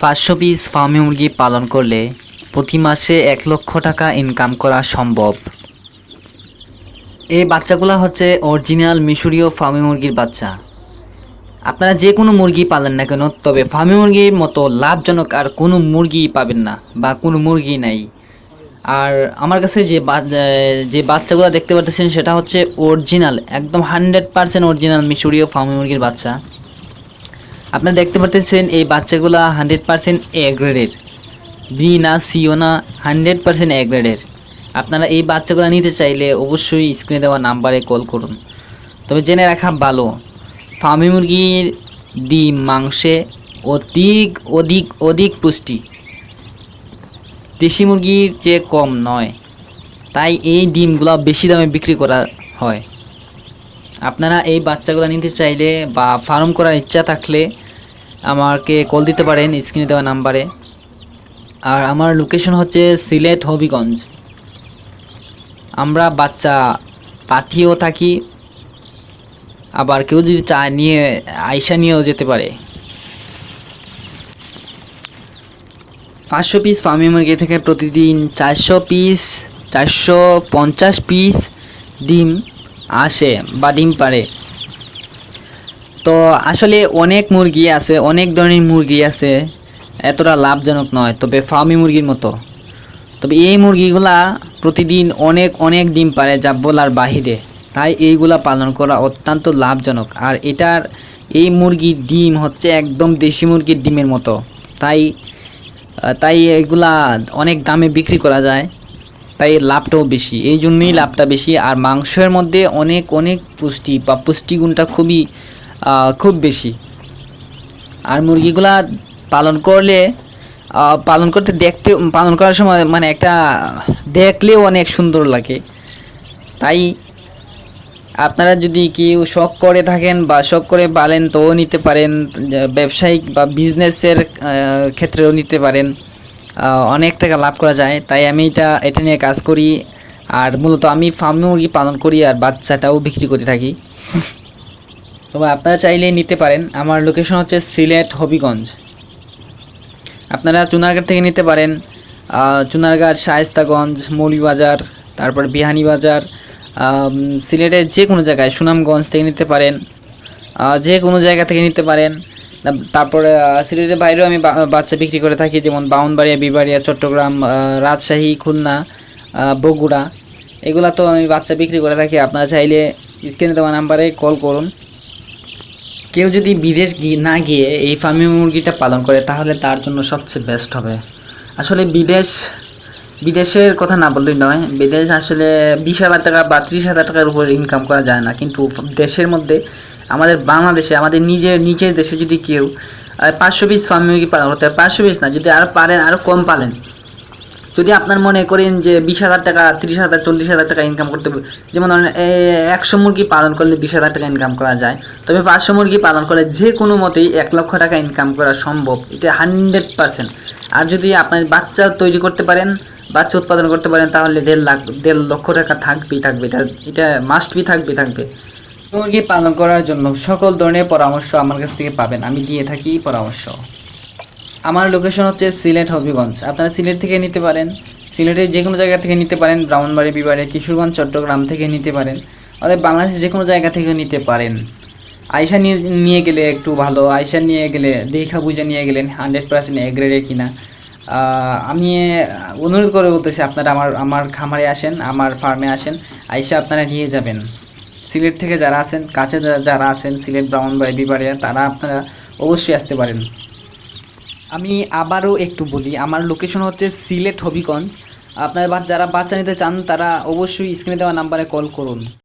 500 piece Fermi মুরগি পালন করলে প্রতি মাসে 1 লক্ষ টাকা ইনকাম করা সম্ভব। এই বাচ্চাগুলো হচ্ছে অরিজিনাল মিশরীয় ফার্মি মুরগির বাচ্চা। আপনারা যে কোনো মুরগি পালেন না কেন, তবে ফার্মি মুরগির মতো লাভজনক আর কোনো মুরগি পাবেন না বা কোনো মুরগি নাই। আর আমার কাছে যে বাচ্চাগুলো দেখতে পাচ্ছেন সেটা হচ্ছে অরিজিনাল, একদম 100% অরিজিনাল মিশরীয় ফার্মি মুরগির বাচ্চা। আপনারা দেখতে পাচ্ছেন এই বাচ্চাগুলো 100% এ গ্রেডের, বি না সিও না, 100% এ গ্রেডের। আপনারা এই বাচ্চাগুলো নিতে চাইলে অবশ্যই স্ক্রিনে দেওয়া নাম্বারে কল করুন। তবে জেনে রাখা ভালো, ফার্মি মুরগির ডিম মাংসে অধিক অধিক অধিক পুষ্টি দেশি মুরগির চেয়ে কম নয়, তাই এই ডিমগুলো বেশি দামে বিক্রি করা হয়। আপনারা এই বাচ্চাগুলো নিতে চাইলে বা ফার্ম করার ইচ্ছা থাকলে আমাকে কল দিতে পারেন স্ক্রিনে দেওয়া নাম্বারে। আর আমার লোকেশন হচ্ছে সিলেট হবিগঞ্জ। আমরা বাচ্চা পাঠিয়েও থাকি, আবার কেউ যদি চায় নিয়ে আইসা নিয়েও যেতে পারে। 500 পিস ফার্মি মুরগি থেকে প্রতিদিন 450 পিস ডিম আসে বা ডিম পারে। তো আসলে অনেক মুরগি আছে, অনেক ধরনের মুরগি আছে, এতটা লাভজনক নয় তবে ফার্মি মুরগির মতো। তবে এই মুরগিগুলা প্রতিদিন অনেক অনেক ডিম পারে, যা বলার বাহিরে। তাই এইগুলা পালন করা অত্যন্ত লাভজনক। আর এই মুরগির ডিম হচ্ছে একদম দেশি মুরগির ডিমের মতো, তাই এগুলা অনেক দামে বিক্রি করা যায়, তাই লাভটাও বেশি, এই জন্যই লাভটা বেশি। আর মাংসের মধ্যে অনেক অনেক পুষ্টি বা পুষ্টিগুণটা খুব বেশি। আর মুরগিগুলা পালন করার সময় মানে একটা দেখলেও অনেক সুন্দর লাগে। তাই আপনারা যদি কেউ শখ করে থাকেন বা শখ করে পালেন তো নিতে পারেন, ব্যবসায়িক বা বিজনেসের ক্ষেত্রেও নিতে পারেন, অনেক টাকা লাভ করা যায়। তাই আমি এটা নিয়ে কাজ করি। আর মূলত আমি ফার্মি মুরগি পালন করি আর বাচ্চাটাও বিক্রি করে থাকি। তবে আপনারা চাইলে নিতে পারেন। আমার লোকেশন হচ্ছে সিলেট হবিগঞ্জ। আপনারা চুনারঘাট থেকে নিতে পারেন, চুনারঘাট, শায়েস্তাগঞ্জ, মৌলভীবাজার, তারপর বিহানীবাজার, সিলেটের যে কোনো জায়গায়, সুনামগঞ্জ থেকে নিতে পারেন, যে কোনো জায়গা থেকে নিতে পারেন। তারপরে সিলেটের বাইরেও আমি বাচ্চা বিক্রি করে থাকি, যেমন ব্রাহ্মণবাড়িয়া, বিবাড়িয়া, চট্টগ্রাম, রাজশাহী, খুলনা, বগুড়া, এগুলা তো আমি বাচ্চা বিক্রি করে থাকি। আপনারা চাইলে স্ক্রিনে দেওয়া নাম্বারে কল করুন। কেউ যদি বিদেশ না গিয়ে এই ফার্মি মুরগিটা পালন করে তাহলে তার জন্য সবচেয়ে বেস্ট হবে। আসলে বিদেশের কথা না বললেই নয়, বিদেশ আসলে 20,000 টাকা বা 30,000 টাকার উপর ইনকাম করা যায় না। কিন্তু দেশের মধ্যে, আমাদের বাংলাদেশে, আমাদের নিজের দেশে যদি কেউ 500 পিস ফার্মি মুরগি পালন করতে হয়, 500 পিস না, যদি আরও পারেন আরও কম পালেন, যদি আপনার মনে করেন যে 20,000 টাকা, 30,000, 40,000 টাকা ইনকাম করতে, যেমন ধরেন 100 মুরগি পালন করলে 20,000 টাকা ইনকাম করা যায়, তবে 500 মুরগি পালন করলে যে কোনো মতেই 1 লক্ষ টাকা ইনকাম করা সম্ভব, এটা 100%। আর যদি আপনার বাচ্চা তৈরি করতে পারেন, বাচ্চা উৎপাদন করতে পারেন, তাহলে 1.5 লক্ষ টাকা থাকবে। এটা মাস্ট বি থাকবে। মুরগি পালন করার জন্য সকল ধরনের পরামর্শ আমার কাছ থেকে পাবেন, আমি দিয়ে থাকি পরামর্শ। আমার লোকেশন হচ্ছে সিলেট হবিগঞ্জ। আপনারা সিলেট থেকে নিতে পারেন, সিলেটের যে কোনো জায়গা থেকে নিতে পারেন, ব্রাহ্মণবাড়ি, বিবাড়িয়া, কিশোরগঞ্জ, চট্টগ্রাম থেকে নিতে পারেন, অর্থাৎ বাংলাদেশের যে কোনো জায়গা থেকে নিতে পারেন। আয়সা নিয়ে গেলে একটু ভালো, আয়সা নিয়ে গেলে দেখা বুঝে নিয়ে গেলেন 100% এ গ্রেডের কিনা। আমি অনুরোধ করে বলতেছি, আপনারা আমার খামারে আসেন, আমার ফার্মে আসেন, আয়সা আপনারা নিয়ে যাবেন। সিলেট থেকে যারা আছেন, কাছে যারা আছেন, সিলেট, ব্রাহ্মণবাড়ি, বিবাড়িয়া, তারা আপনারা অবশ্যই আসতে পারেন। আমি আবারও একটু বলি, আমার লোকেশন হচ্ছে সিলেট হবিগঞ্জ। আপনারা যারা বাচ্চা নিতে চান তারা অবশ্যই স্ক্রিনে দেওয়া নাম্বারে কল করুন।